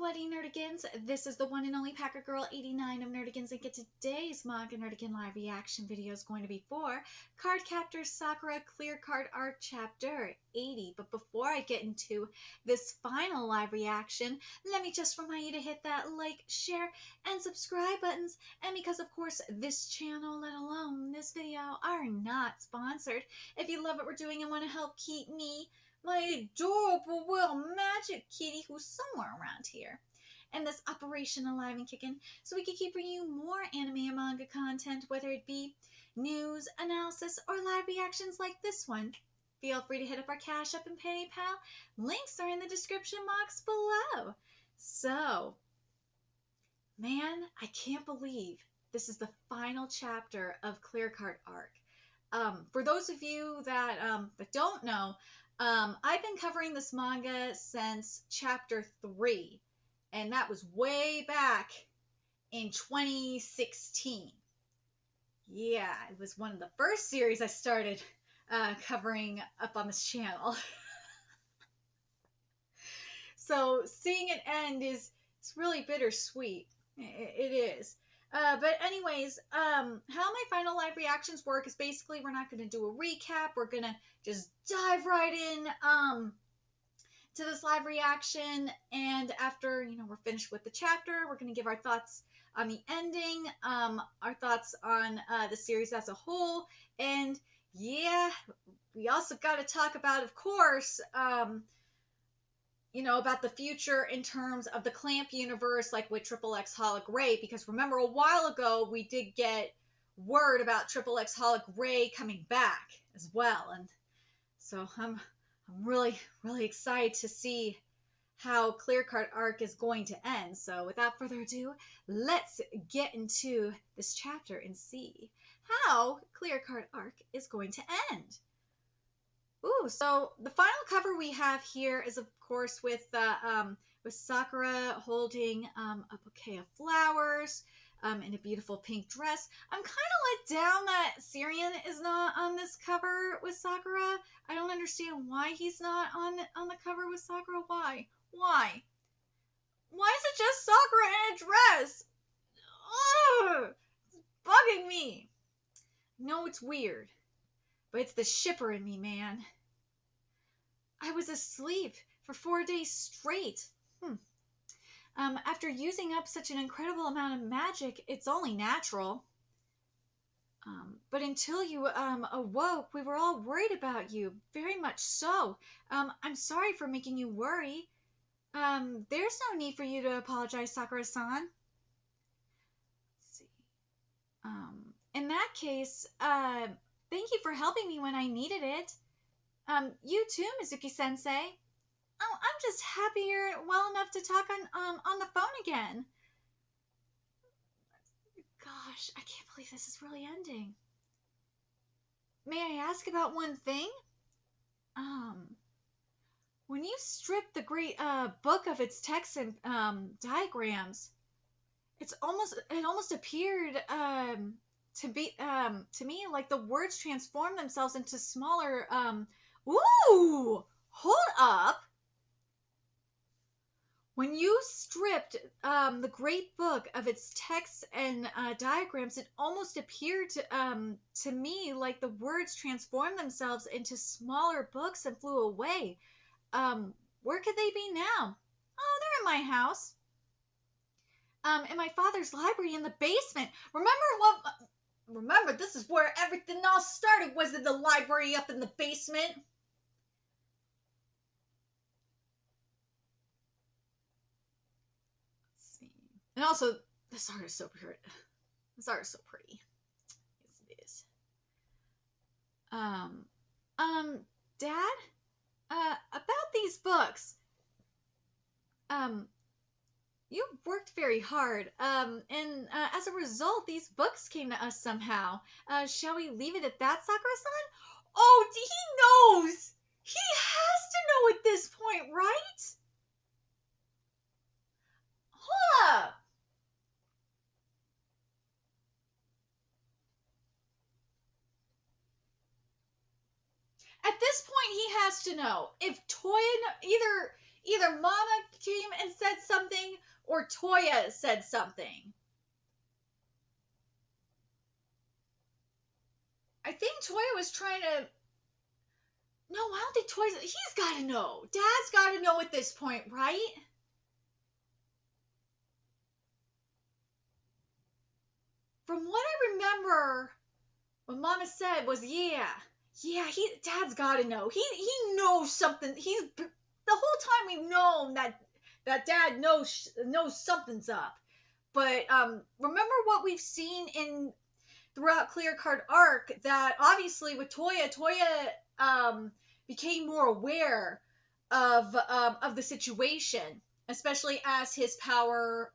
Bloody Nerdigans. This is the one and only Packer Girl 89 of Nerdigans, and today's Manga Nerdigan live reaction video is going to be for Cardcaptor Sakura-Clear Card Art Chapter 80. But before I get into this final live reaction, let me just remind you to hit that like, share, and subscribe buttons. And because, of course, this channel, let alone this video, are not sponsored, if you love what we're doing and want to help keep me, my adorable little magic kitty who's somewhere around here, and this operation alive and kicking, so we can keep bringing you more anime and manga content, whether it be news, analysis, or live reactions like this one. Feel free to hit up our Cash App and PayPal. Links are in the description box below. So, man, I can't believe this is the final chapter of Clear Card Arc. For those of you that don't know, I've been covering this manga since chapter 3, and that was way back in 2016. Yeah, it was one of the first series I started covering up on this channel. So seeing it end it's really bittersweet. It is. But anyways, how my final live reactions work is basically we're not going to do a recap. We're going to just dive right in to this live reaction. And after, we're finished with the chapter, we're going to give our thoughts on the ending, our thoughts on the series as a whole. And yeah, we also got to talk about, of course, about the future in terms of the Clamp universe, like with XXX Holic Ray, because remember a while ago we did get word about XXX Holic Ray coming back as well, and so I'm really excited to see how Clear Card Arc is going to end. So without further ado, let's get into this chapter and see how Clear Card Arc is going to end. Ooh, so the final cover we have here is, of course, with Sakura holding a bouquet of flowers in a beautiful pink dress. I'm kind of let down that Syrian is not on this cover with Sakura. I don't understand why he's not on the cover with Sakura. Why? Why is it just Sakura in a dress? Ugh, it's bugging me. No, it's weird, but it's the shipper in me, man. I was asleep for 4 days straight. After using up such an incredible amount of magic, it's only natural. But until you awoke, we were all worried about you, very much so. I'm sorry for making you worry. There's no need for you to apologize, Sakura-san. Let's see. In that case, thank you for helping me when I needed it. You too, Mizuki-sensei. Oh, I'm just happy you're well enough to talk on the phone again. Gosh, I can't believe this is really ending. May I ask about one thing? When you stripped the great book of its text and diagrams, it almost appeared to me like the words transformed themselves into smaller Ooh! Hold up! When you stripped the great book of its texts and diagrams, it almost appeared to me like the words transformed themselves into smaller books and flew away. Where could they be now? Oh, they're in my house. In my father's library in the basement. Remember, this is where everything all started, was in the library up in the basement. Let's see. And also, this art is so pretty. This art is so pretty. Yes, it is. Dad? About these books. You worked very hard, and as a result, these books came to us somehow. Shall we leave it at that, Sakura-san? Oh, he knows! He has to know at this point, right? Hold up! At this point, he has to know. If Toya, either Mama came and said something, or Toya said something. I think Toya was trying to... No, I don't think Toya's... He's got to know. Dad's got to know at this point, right? From what I remember, what Mama said was, yeah, Dad's got to know. He knows something. The whole time we've known that Dad knows something's up. But remember what we've seen throughout Clear Card arc, that obviously with Toya became more aware of the situation, especially as his power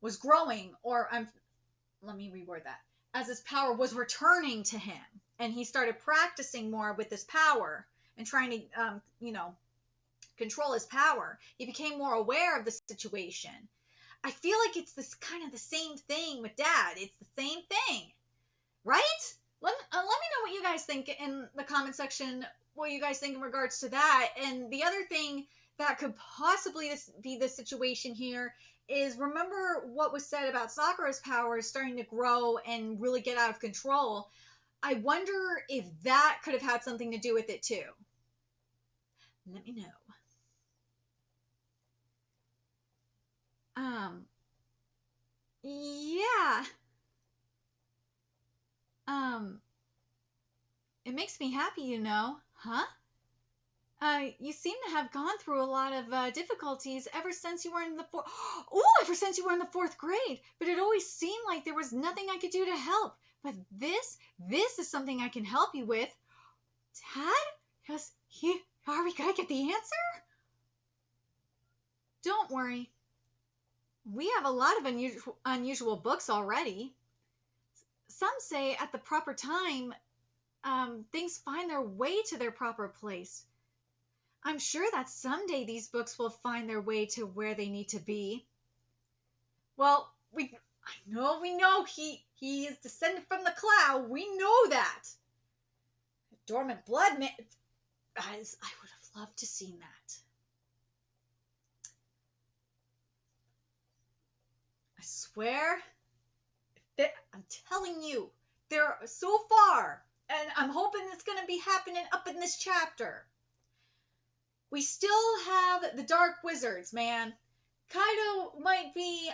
was growing, or let me reword that, as his power was returning to him, and he started practicing more with his power and trying to control his power. He became more aware of the situation. I feel like it's this kind of the same thing with Dad. It's the same thing, right? Let me know what you guys think in the comment section, what you guys think in regards to that. And the other thing that could possibly be the situation here is, remember what was said about Sakura's powers starting to grow and really get out of control. I wonder if that could have had something to do with it too. Let me know. Yeah. It makes me happy, you know. Huh? You seem to have gone through a lot of difficulties ever since you were in the ever since you were in the 4th grade. But it always seemed like there was nothing I could do to help. But this is something I can help you with. Dad? Are we gonna get the answer? Don't worry. We have a lot of unusual books already. Some say at the proper time, things find their way to their proper place. I'm sure that someday these books will find their way to where they need to be. Well, we know he is descended from the cloud. We know that. Dormant blood man. I would have loved to seen that. I swear, I'm telling you, they're so far, and I'm hoping it's going to be happening up in this chapter. We still have the Dark Wizards, man. Kaito might be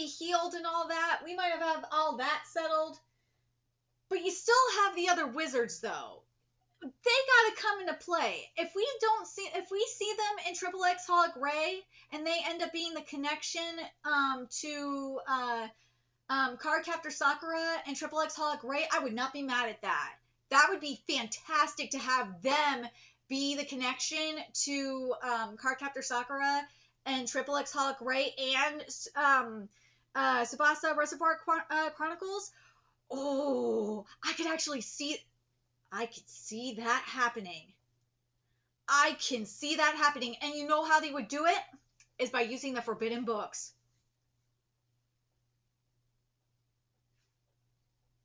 healed and all that. We might have all that settled. But you still have the other wizards, though. They gotta come into play. If we see them in Triple X Holic Ray, and they end up being the connection to Cardcaptor Sakura and Triple X Holic Ray, I would not be mad at that. That would be fantastic to have them be the connection to Cardcaptor Sakura and Triple X Holic Ray and Tsubasa Reservoir Chronicles. Oh, I could see that happening. I can see that happening. And you know how they would do it? Is by using the forbidden books.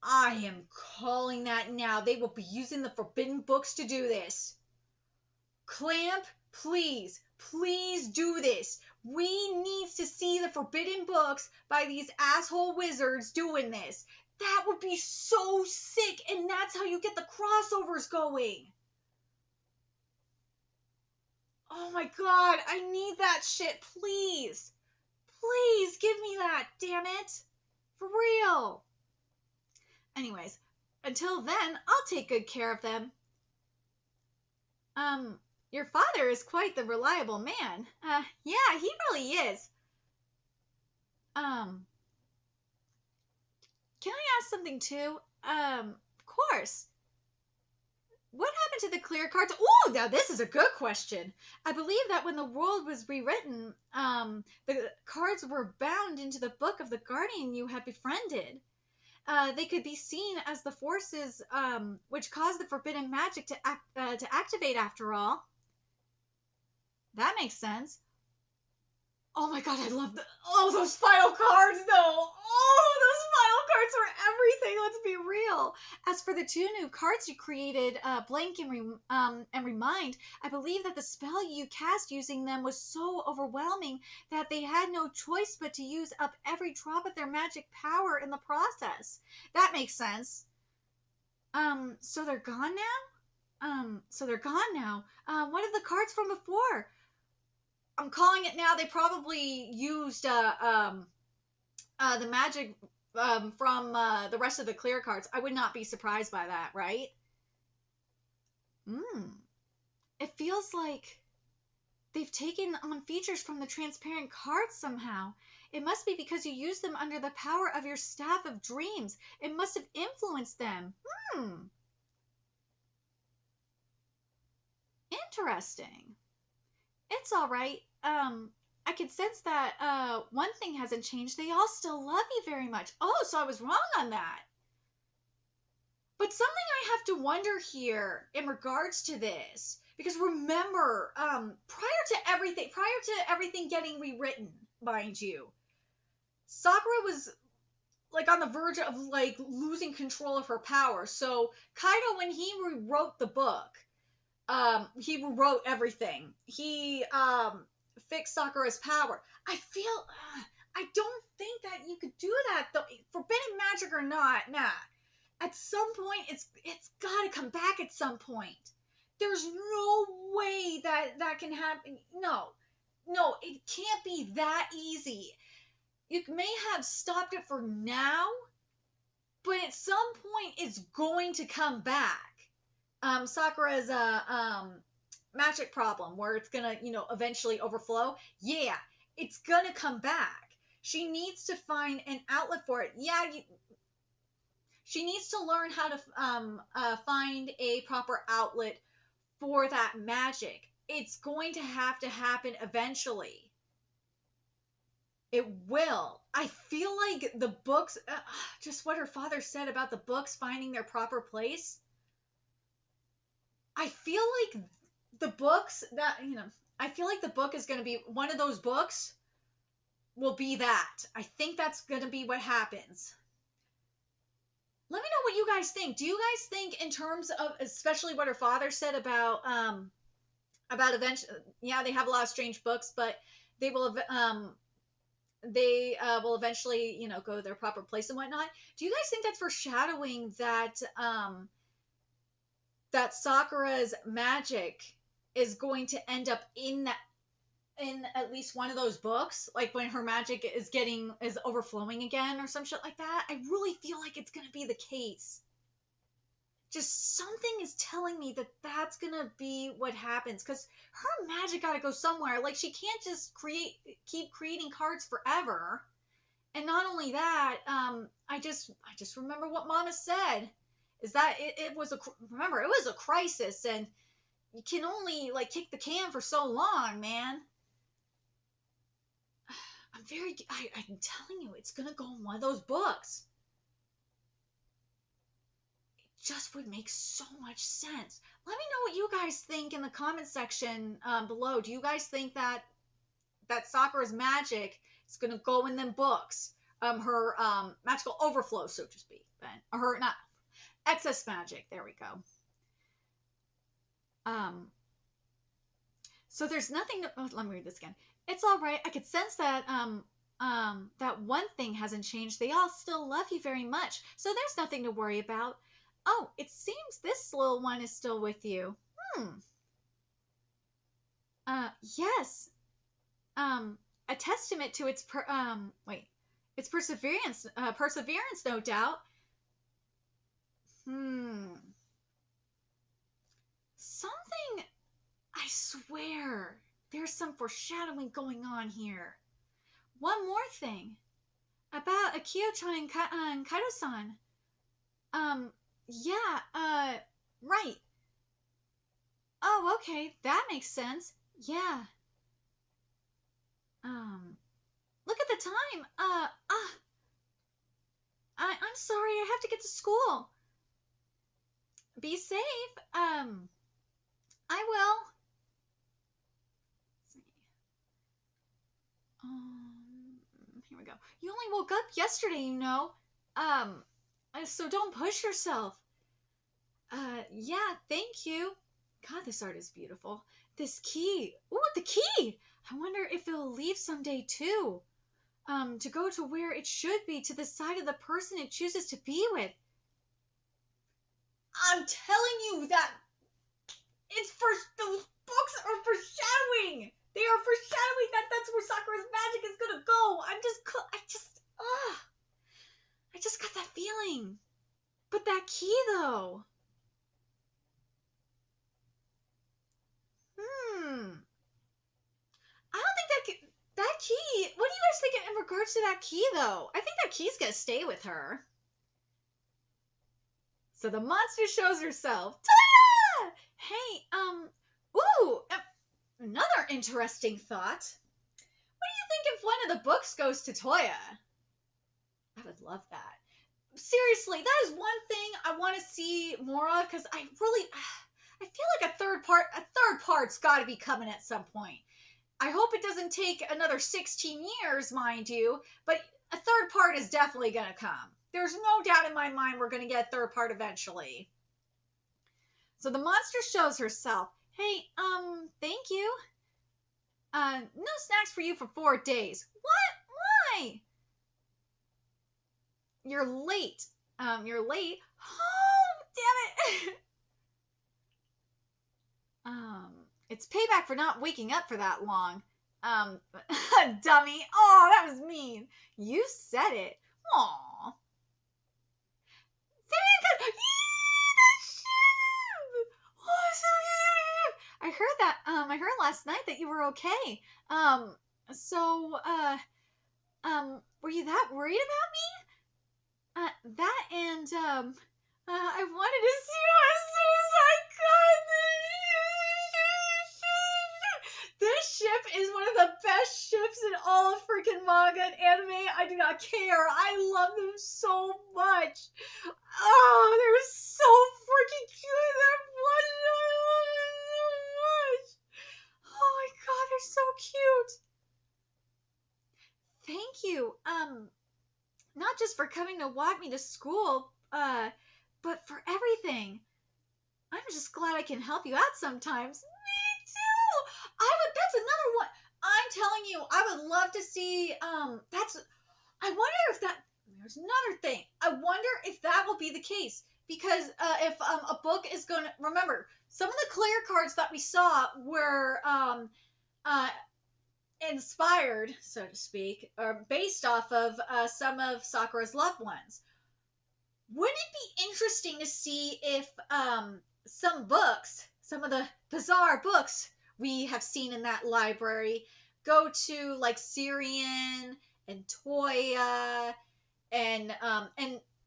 I am calling that now. They will be using the forbidden books to do this. Clamp, please do this. We need to see the forbidden books by these asshole wizards doing this. That would be so sick, and that's how you get the crossovers going. Oh my god, I need that shit, please. Please give me that, damn it. For real. Anyways, until then, I'll take good care of them. Your father is quite the reliable man. Yeah, he really is. Can I ask something too? Of course. What happened to the clear cards? Oh, now this is a good question. I believe that when the world was rewritten, the cards were bound into the book of the guardian you had befriended. They could be seen as the forces which caused the forbidden magic to activate after all. That makes sense. Oh my god, I love those final cards though. Oh, those File cards are everything. Let's be real. As for the 2 new cards you created, Blank and Remind, I believe that the spell you cast using them was so overwhelming that they had no choice but to use up every drop of their magic power in the process. That makes sense. So they're gone now? What are the cards from before? I'm calling it now. They probably used the magic from the rest of the clear cards. I would not be surprised by that, right? It feels like they've taken on features from the transparent cards somehow. It must be because you used them under the power of your Staff of Dreams. It must have influenced them. Interesting. It's all right. I can sense that one thing hasn't changed. They all still love you very much. Oh, so I was wrong on that. But something I have to wonder here in regards to this, because remember, prior to everything getting rewritten, mind you, Sakura was like on the verge of like losing control of her power. So Kaito, when he rewrote the book, he rewrote everything. He fixed Sakura's power. I don't think that you could do that though. Forbidden magic or not, nah. At some point, it's gotta come back at some point. There's no way that can happen. No, it can't be that easy. You may have stopped it for now, but at some point, it's going to come back. Sakura's magic problem where it's gonna, eventually overflow. Yeah, it's gonna come back. She needs to find an outlet for it. Yeah, she needs to learn how to find a proper outlet for that magic. It's going to happen eventually. It will. I feel like the books, just what her father said about the books finding their proper place. I feel like the books that, I feel like the book is going to be one of those books will be that. I think that's going to be what happens. Let me know what you guys think. Do you guys think in terms of, especially what her father said about eventually, yeah, they have a lot of strange books, but they will eventually, go to their proper place and whatnot. Do you guys think that's foreshadowing that that Sakura's magic is going to end up in at least one of those books, like when her magic is overflowing again or some shit like that? I really feel like it's gonna be the case. Just something is telling me that that's gonna be what happens, because her magic gotta go somewhere. Like, she can't just keep creating cards forever. And not only that, I just remember what Mama said, is that it was a crisis, and you can only like kick the can for so long, man. I'm telling you, it's gonna go in one of those books. It just would make so much sense. Let me know what you guys think in the comment section below. Do you guys think that Sakura's magic is gonna go in them books? Her magical overflow, so to speak. Her not excess magic. There we go. So there's nothing to, let me read this again. It's all right. I could sense that that one thing hasn't changed. They all still love you very much, so there's nothing to worry about. Oh, it seems this little one is still with you. Yes. A testament to its its perseverance, no doubt. Something, I swear, there's some foreshadowing going on here. One more thing about AKHIO-chan and Kaito-san. Yeah, right. Oh, okay, that makes sense. Yeah. Look at the time. I'm sorry, I have to get to school. Be safe. I will. Let's see. Here we go. You only woke up yesterday, you know. So don't push yourself. Yeah, thank you. God, this art is beautiful. This key. Ooh, the key! I wonder if it'll leave someday too. To go to where it should be, to the side of the person it chooses to be with. I'm telling you that it's for those books are foreshadowing. They are foreshadowing that that's where Sakura's magic is gonna go. I just got that feeling. But that key though. I don't think that key. What do you guys think in regards to that key though? I think that key's gonna stay with her. So the monster shows herself. Ta-da! Hey, ooh, another interesting thought. What do you think if one of the books goes to Toya? I would love that. Seriously, that is one thing I want to see more of because I feel like a third part's got to be coming at some point. I hope it doesn't take another 16 years, mind you, but a third part is definitely going to come. There's no doubt in my mind we're going to get a third part eventually. So the monster shows herself. Hey, thank you. No snacks for you for 4 days. What? Why? You're late. You're late. Oh, damn it. It's payback for not waking up for that long. Dummy. Oh, that was mean. You said it. Aw. I heard that. I heard last night that you were okay. Were you that worried about me? That and I wanted to see you as soon as I could. This ship is one of the best ships in all of freaking manga and anime. I do not care. I love them so much. Oh, they're so freaking cute. They're blushing. I love them so much. Oh my god, they're so cute. Thank you. Not just for coming to walk me to school, but for everything. I'm just glad I can help you out sometimes. Me too. That's another one. I'm telling you, I would love to see. I wonder if that. There's another thing. I wonder if that will be the case because if a book is going to remember some of the clear cards that we saw were inspired, so to speak, or based off of some of Sakura's loved ones. Wouldn't it be interesting to see if some books, some of the bizarre books we have seen in that library, go to like Syrian and Toya, and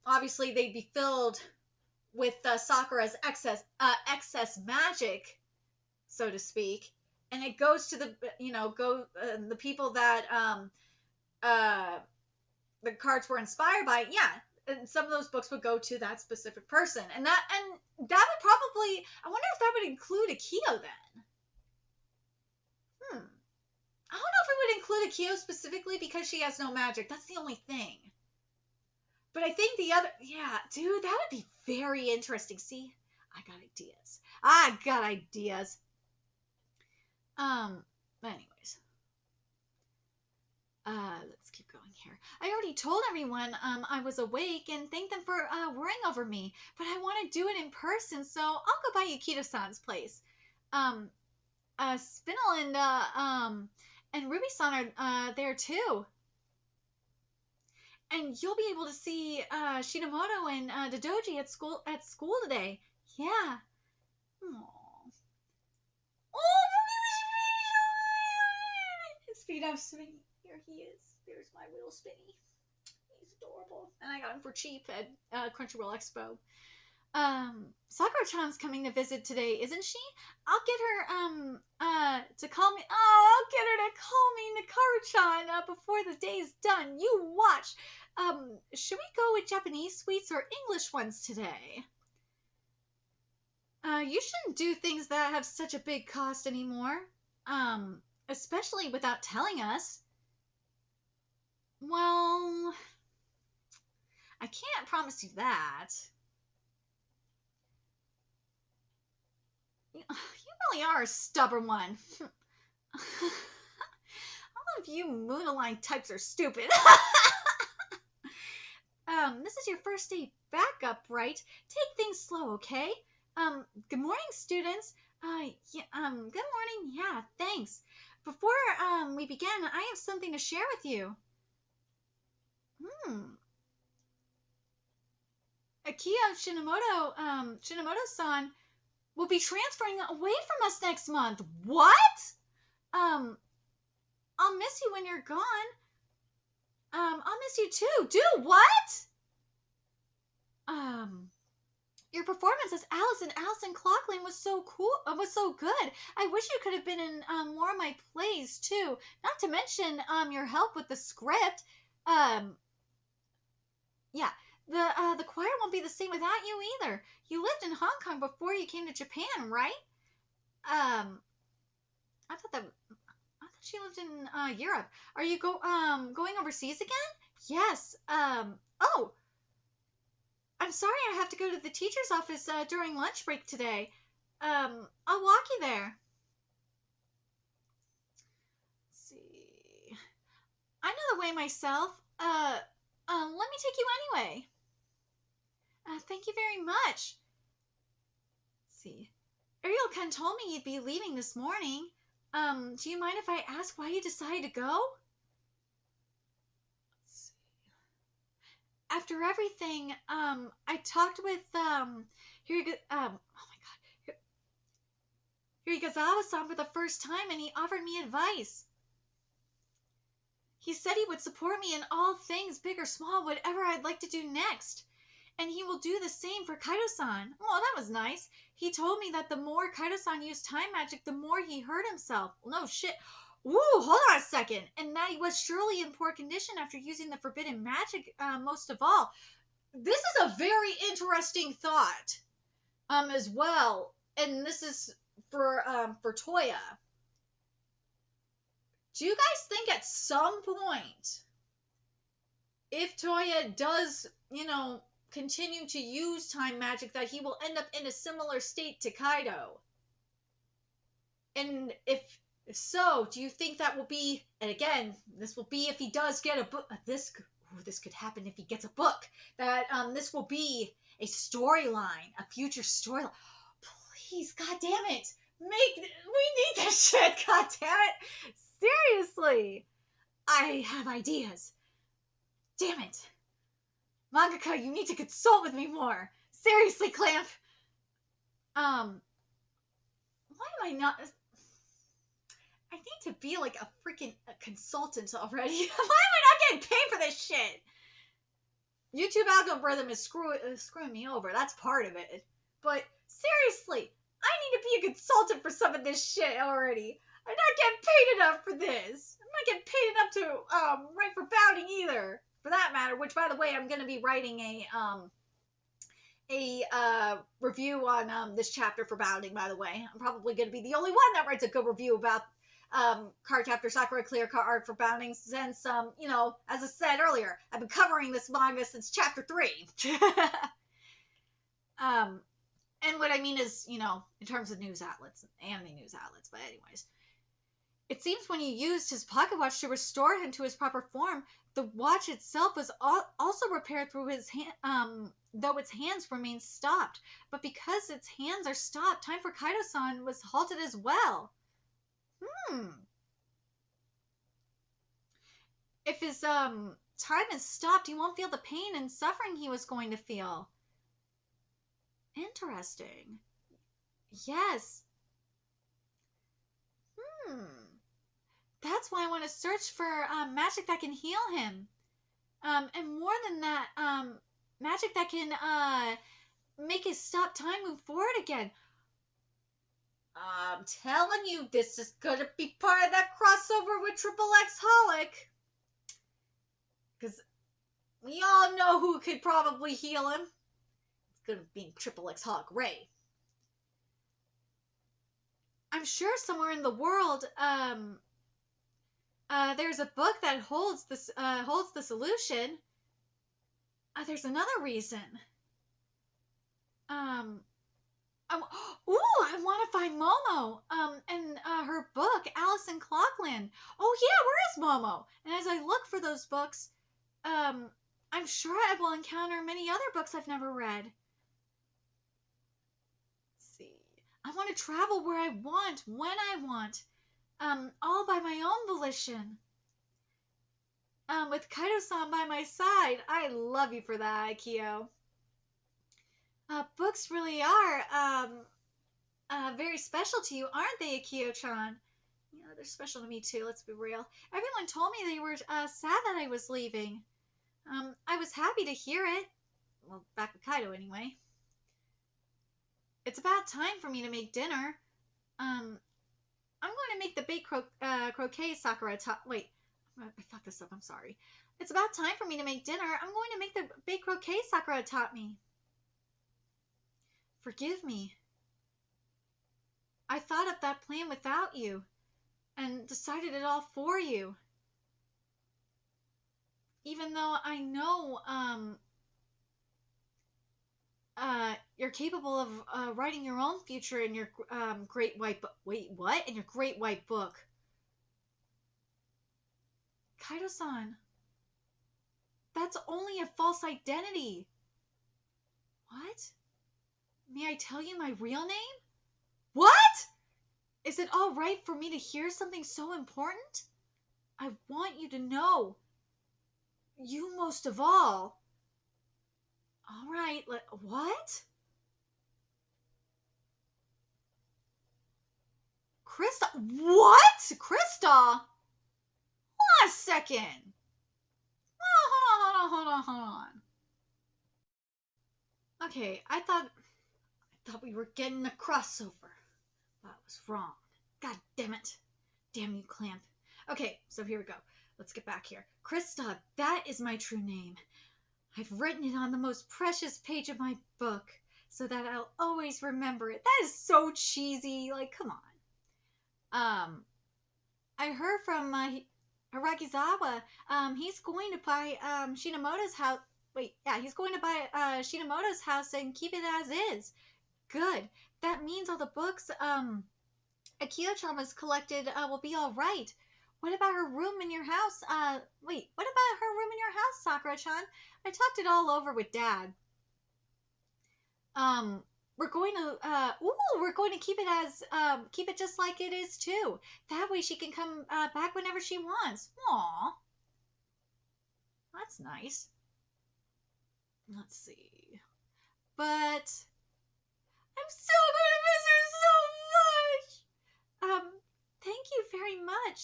obviously they'd be filled with Sakura's excess magic, so to speak, and it goes to the the people that the cards were inspired by. Yeah, and some of those books would go to that specific person, and that would probably. I wonder if that would include AKHIO then. I don't know if it would include AKHIO specifically because she has no magic. That's the only thing. But I think the other, yeah, dude, that would be very interesting. See, I got ideas. Anyways. Let's keep going here. I already told everyone I was awake and thanked them for worrying over me, but I want to do it in person, so I'll go by Yukito-san's place. Spinel and Ruby-san are there too. And you'll be able to see Shinomoto and Dodoji at school today. Yeah. Aww. Oh, his feet are spinning. Here he is. There's my little Spinny. He's adorable. And I got him for cheap at Crunchyroll Expo. Sakura-chan's coming to visit today, isn't she? I'll get her to call me. Oh, I'll get her to call me Nakaru-chan before the day's done. You watch. Should we go with Japanese sweets or English ones today? You shouldn't do things that have such a big cost anymore. Especially without telling us. Well, I can't promise you that. You really are a stubborn one. All of you Moon-aligned types are stupid. This is your first day back up, right? Take things slow, okay? Good morning, students. Yeah, good morning. Yeah, thanks. Before, we begin, I have something to share with you. AKHIO Shinomoto-san will be transferring away from us next month. What? I'll miss you when you're gone. I'll miss you too. Do what? Your performance as Alice in Alice in Clockland was so cool. Was so good. I wish you could have been in more of my plays too. Not to mention your help with the script. Yeah. The choir won't be the same without you either. You lived in Hong Kong before you came to Japan, right? I thought she lived in Europe. Are you going overseas again? Yes. Oh, I'm sorry I have to go to the teacher's office during lunch break today. I'll walk you there. Let's see. I know the way myself. Let me take you anyway. Thank you very much. Let's see. Ariel-kun told me you'd be leaving this morning. Do you mind if I ask why you decided to go? Let's see. After everything, I talked with, Hirigazawa-san for the first time, and he offered me advice. He said he would support me in all things, big or small, whatever I'd like to do next. And he will do the same for Kaito-san. Oh, that was nice. He told me that the more Kaito-san used time magic, the more he hurt himself. No shit. Ooh, hold on a second. And that he was surely in poor condition after using the forbidden magic most of all. This is a very interesting thought as well. And this is for Toya. Do you guys think at some point, if Toya does, continue to use time magic, that he will end up in a similar state to Kaito? And if so, do you think that will be, and again, this will be if he does get a book, this could happen if he gets a book, that this will be a storyline, a future storyline. Please, god damn it, we need this shit, god damn it. Seriously, I have ideas. Damn it. Mangaka, you need to consult with me more. Seriously, Clamp. Why am I not... I need to be like a freaking consultant already. Why am I not getting paid for this shit? YouTube algorithm is screwing me over. That's part of it. But seriously, I need to be a consultant for some of this shit already. I'm not getting paid enough for this. I'm not getting paid enough to write for Bounding either, for that matter. Which, by the way, I'm going to be writing a review on this chapter for Bounding. By the way, I'm probably going to be the only one that writes a good review about Cardcaptor Sakura-Clear Card for Bounding, since as I said earlier, I've been covering this manga since chapter 3. And what I mean is, in terms of news outlets, anime news outlets. But anyways. It seems when you used his pocket watch to restore him to his proper form, the watch itself was also repaired through his hand, though its hands remained stopped. But because its hands are stopped, time for Kaito-san was halted as well. If his time is stopped, he won't feel the pain and suffering he was going to feel. Interesting. Yes. That's why I want to search for magic that can heal him. And more than that, magic that can make his stop time move forward again. I'm telling you, this is going to be part of that crossover with Triple X Holic. Because we all know who could probably heal him. It's going to be Triple X Holic Ray. I'm sure somewhere in the world, there's a book that holds the solution. There's another reason. Ooh, I want to find Momo. And her book, Alice in Clockland. Oh yeah, where is Momo? And as I look for those books, I'm sure I will encounter many other books I've never read. Let's see. I want to travel where I want, when I want. All by my own volition. With Kaito-san by my side. I love you for that, AKHIO. Books really are, very special to you, aren't they, AKHIO-chan? You know, they're special to me too, let's be real. Everyone told me they were, sad that I was leaving. I was happy to hear it. Well, back with Kaito anyway. It's about time for me to make dinner. I'm going to make the baked croquet Sakura wait, I fucked this up, I'm sorry. It's about time for me to make dinner. I'm going to make the baked croquet Sakura taught me. Forgive me. I thought up that plan without you, and decided it all for you. Even though I know, you're capable of writing your own future in your, great white book. Wait, what? In your great white book. Kaito-san. That's only a false identity. What? May I tell you my real name? What? Is it all right for me to hear something so important? I want you to know. You most of all. All right, what? Krista? What? Krista? Hold on a second. Hold on. Okay, I thought we were getting a crossover. But I was wrong. God damn it. Damn you, Clamp. Okay, so here we go. Let's get back here. Krista, that is my true name. I've written it on the most precious page of my book, so that I'll always remember it. That is so cheesy. Like, come on. I heard from Harakizawa. He's going to buy Shinamoto's house. Wait, yeah, he's going to buy Shinamoto's house and keep it as is. Good. That means all the books AKHIO-chan was collected will be all right. What about her room in your house? Wait, what about her room in your house, Sakura-chan? I talked it all over with Dad. We're going to keep it just like it is too. That way she can come back whenever she wants. Aww. That's nice. Let's see. But I'm still going to miss her so much. Thank you very much.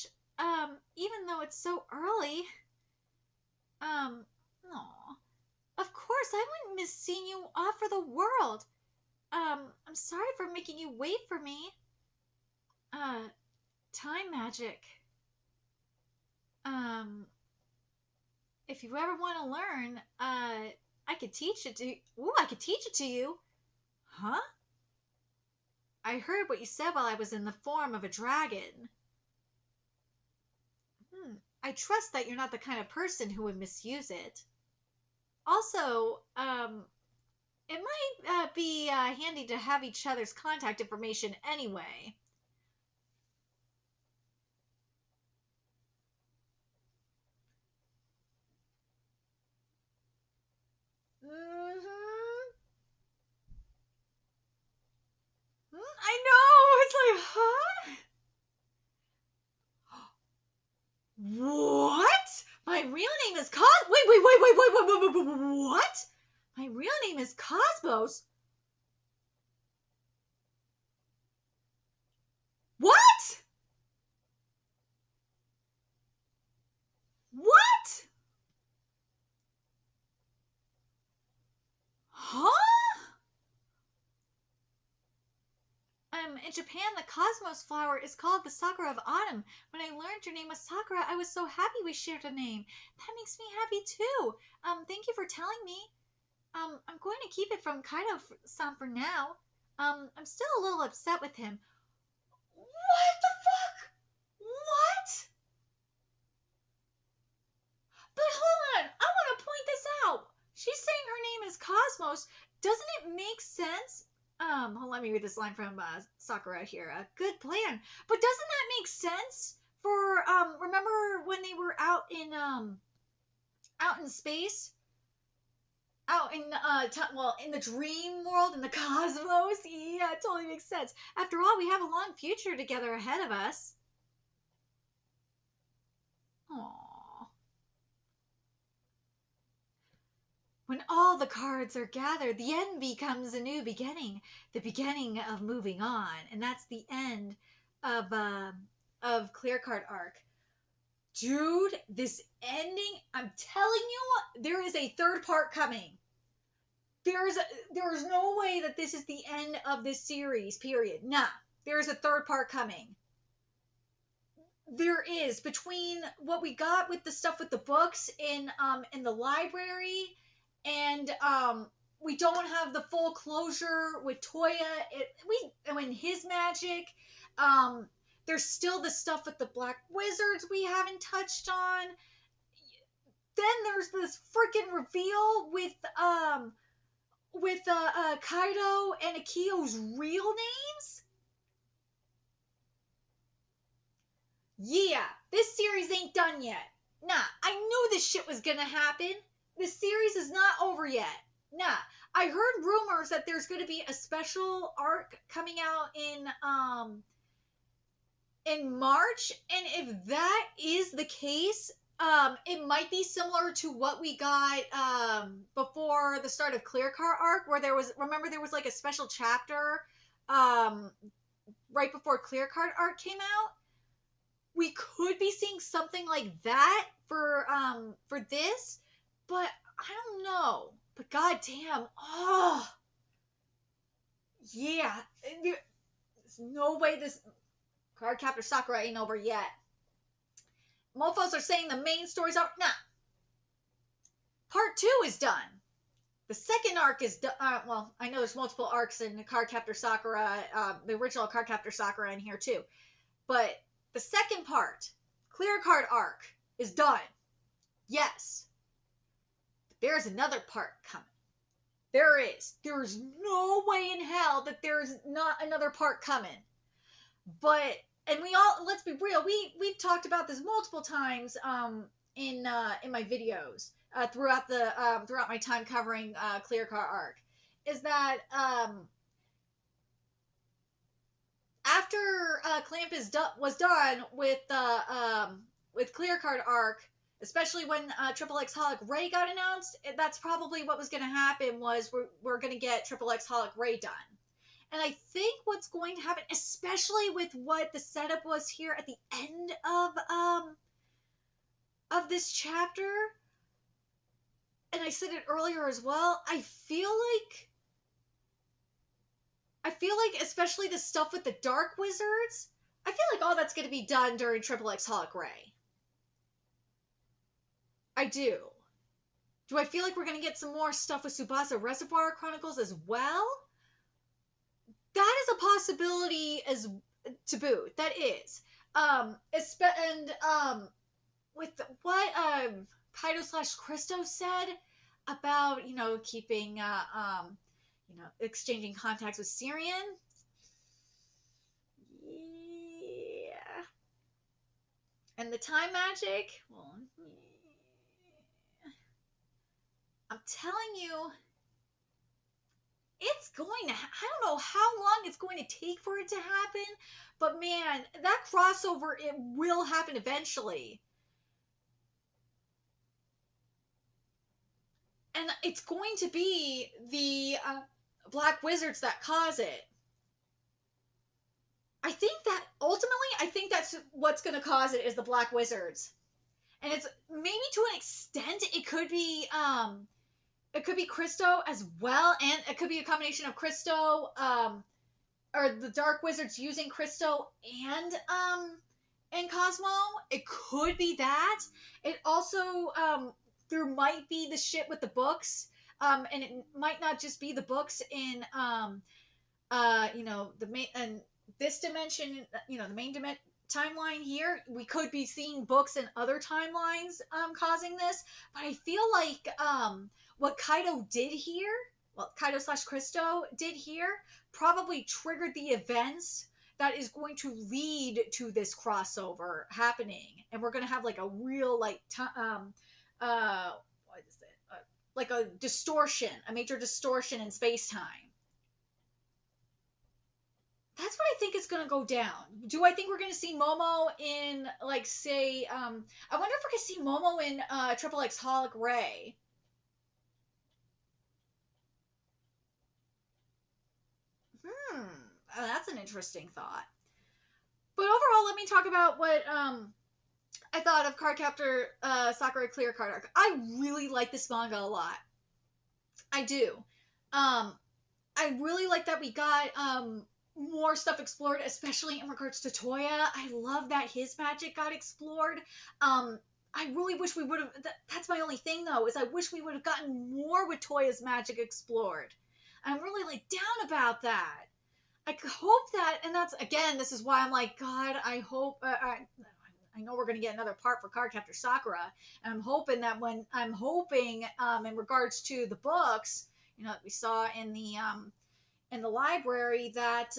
Even though it's so early. Aw. Of course, I wouldn't miss seeing you off for the world. I'm sorry for making you wait for me. Time magic. If you ever want to learn, I could teach it to you. Ooh, I could teach it to you. Huh? I heard what you said while I was in the form of a dragon. I trust that you're not the kind of person who would misuse it. Also, it might be handy to have each other's contact information anyway. I know! It's like, huh? What? My real name is wait, what? My real name is Cosmos? What? What? Huh? In Japan, the Cosmos flower is called the Sakura of Autumn. When I learned your name was Sakura, I was so happy we shared a name. That makes me happy too. Thank you for telling me. I'm going to keep it from Kaito-san for now. I'm still a little upset with him. What the fuck? What? But hold on, I want to point this out. She said Cosmos, doesn't it make sense? Let me read this line from Sakura here. Good plan, but doesn't that make sense for remember when they were out in space, out in in the dream world, in the cosmos? Yeah, it totally makes sense. After all, we have a long future together ahead of us. Aww. When all the cards are gathered, the end becomes a new beginning, the beginning of moving on, and that's the end of Clear Card Arc. Dude, this ending, I'm telling you, there is a third part coming. There is no way that this is the end of this series, period. Nah, there is a third part coming. There is, between what we got with the stuff with the books in the library, and we don't have the full closure with Toya. In his magic, there's still the stuff with the Black Wizards we haven't touched on. Then there's this freaking reveal with Kaito and AKHIO's real names. Yeah, this series ain't done yet. Nah, I knew this shit was gonna happen. This series is not over yet. Nah, I heard rumors that there's gonna be a special arc coming out in March, and if that is the case, it might be similar to what we got before the start of Clear Card Arc, where there was like a special chapter right before Clear Card Arc came out. We could be seeing something like that for this, but I don't know. But goddamn, oh yeah, there's no way this Cardcaptor Sakura ain't over yet. Mofos are saying the main story's over. Nah, part 2 is done. The second arc is done. Well, I know there's multiple arcs in Cardcaptor Sakura, the original Cardcaptor Sakura in here too, but the second part, Clear Card Arc, is done. Yes. But there's another part coming. There is. There's no way in hell that there's not another part coming. But, and let's be real, we've talked about this multiple times in my videos throughout my time covering Clear Card Arc, is that after Clamp was done with Clear Card Arc, especially when XXX Holic Ray got announced, that's probably what was going to happen. Was we're going to get XXX Holic Ray done, and I think what's going to happen, especially with what the setup was here at the end of this chapter, and I said it earlier as well, I feel like, especially the stuff with the Dark Wizards, I feel like all that's going to be done during XXX Holic Ray. I do. Do I feel like we're going to get some more stuff with Tsubasa Reservoir Chronicles as well? That is a possibility to boot. That is. With what Kaito/Christo said about, keeping exchanging contacts with Syrian. Yeah. And the time magic, well, I'm telling you, it's going to, I don't know how long it's going to take for it to happen, but man, that crossover, it will happen eventually. And it's going to be the Black Wizards that cause it. I think that's what's going to cause it, is the Black Wizards. And it's maybe to an extent, it could be Christo as well, and it could be a combination of Christo, or the Dark Wizards using Christo and Cosmo. It could be that. It also, there might be the shit with the books, and it might not just be the books in, the main, and this dimension, the main timeline here. We could be seeing books in other timelines, causing this, but I feel like, what Kaito did here Kaito/Christo did here probably triggered the events that is going to lead to this crossover happening, and we're going to have like a real like what is it, like a distortion, a major distortion in space-time. That's what I think is going to go down. Do I think we're going to see Momo in, like, say, I wonder if we're going to see Momo in Triple X Holic Ray. That's an interesting thought. But overall, let me talk about what I thought of Cardcaptor Sakura-Clear card arc. I really like this manga a lot. I do. I really like that we got more stuff explored, especially in regards to Toya. I love that his magic got explored. I really wish we would have. That's my only thing, though, is I wish we would have gotten more with Toya's magic explored. I'm really like down about that. I hope that, and that's again, this is why I'm like, God, I hope. I know we're going to get another part for Cardcaptor Sakura, and I'm hoping that in regards to the books, you know, that we saw in the library, that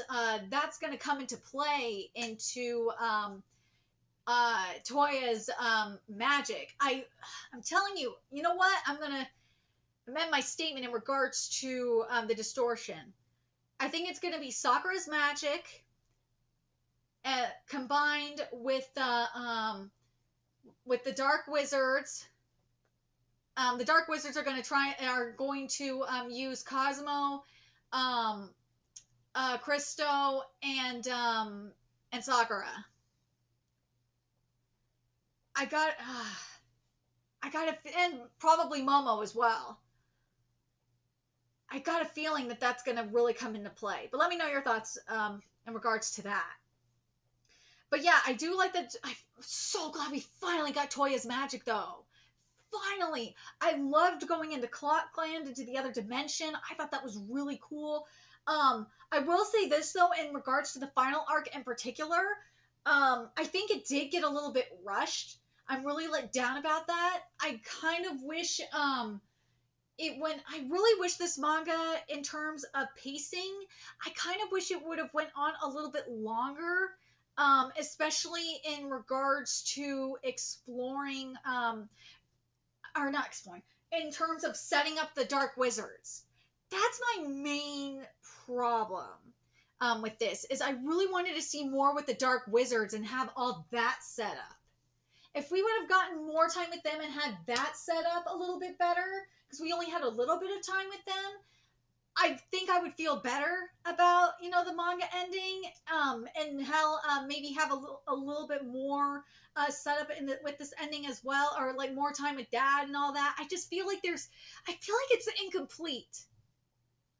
that's going to come into play into Toya's magic. I'm telling you, you know what? I'm going to amend my statement in regards to the distortion. I think it's going to be Sakura's magic combined with the Dark Wizards. The Dark Wizards are going to use Cosmo, Christo, and Sakura. And probably Momo as well. I got a feeling that that's going to really come into play. But let me know your thoughts in regards to that. But yeah, I do like that. I'm so glad we finally got Toya's magic, though. Finally. I loved going into Clockland, into the other dimension. I thought that was really cool. I will say this, though, in regards to the final arc in particular, I think it did get a little bit rushed. I'm really let down about that. I kind of wish I really wish this manga, in terms of pacing, I kind of wish it would have went on a little bit longer, especially in regards to exploring, or not exploring, in terms of setting up the Dark Wizards. That's my main problem with this, is I really wanted to see more with the Dark Wizards and have all that set up. If we would have gotten more time with them and had that set up a little bit better, because we only had a little bit of time with them, I think I would feel better about, you know, the manga ending, and how maybe have a little bit more set up with this ending as well, or like more time with Dad and all that. I just feel like I feel like it's incomplete.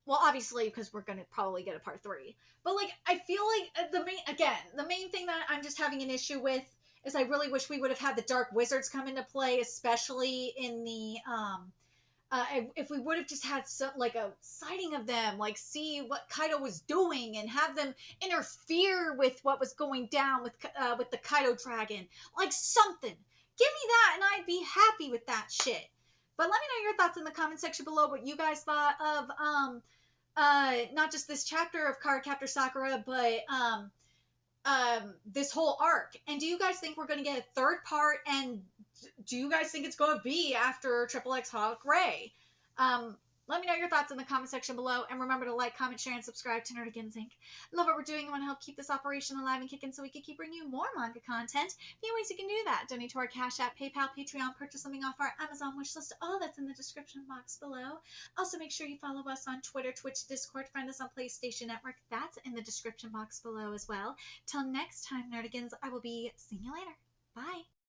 Well, obviously, because we're going to probably get a part 3. But, like, I feel like the main thing that I'm just having an issue with is I really wish we would have had the Dark Wizards come into play, especially in the, if we would have just had like a sighting of them, like see what Kaito was doing and have them interfere with what was going down with the Kaito dragon, like something. Give me that and I'd be happy with that shit. But let me know your thoughts in the comment section below, what you guys thought of not just this chapter of Cardcaptor Sakura, but this whole arc. And do you guys think we're going to get a third part? And do you guys think it's going to be after Triple X Holic Ray? Let me know your thoughts in the comment section below. And remember to like, comment, share, and subscribe to Nerdigans Inc. Love what we're doing and want to help keep this operation alive and kicking so we can keep bringing you more manga content. Few ways you can do that. Donate to our Cash App, PayPal, Patreon, purchase something off our Amazon wishlist. All that's in the description box below. Also, make sure you follow us on Twitter, Twitch, Discord. Friend us on PlayStation Network. That's in the description box below as well. Till next time, Nerdigans, I will be seeing you later. Bye.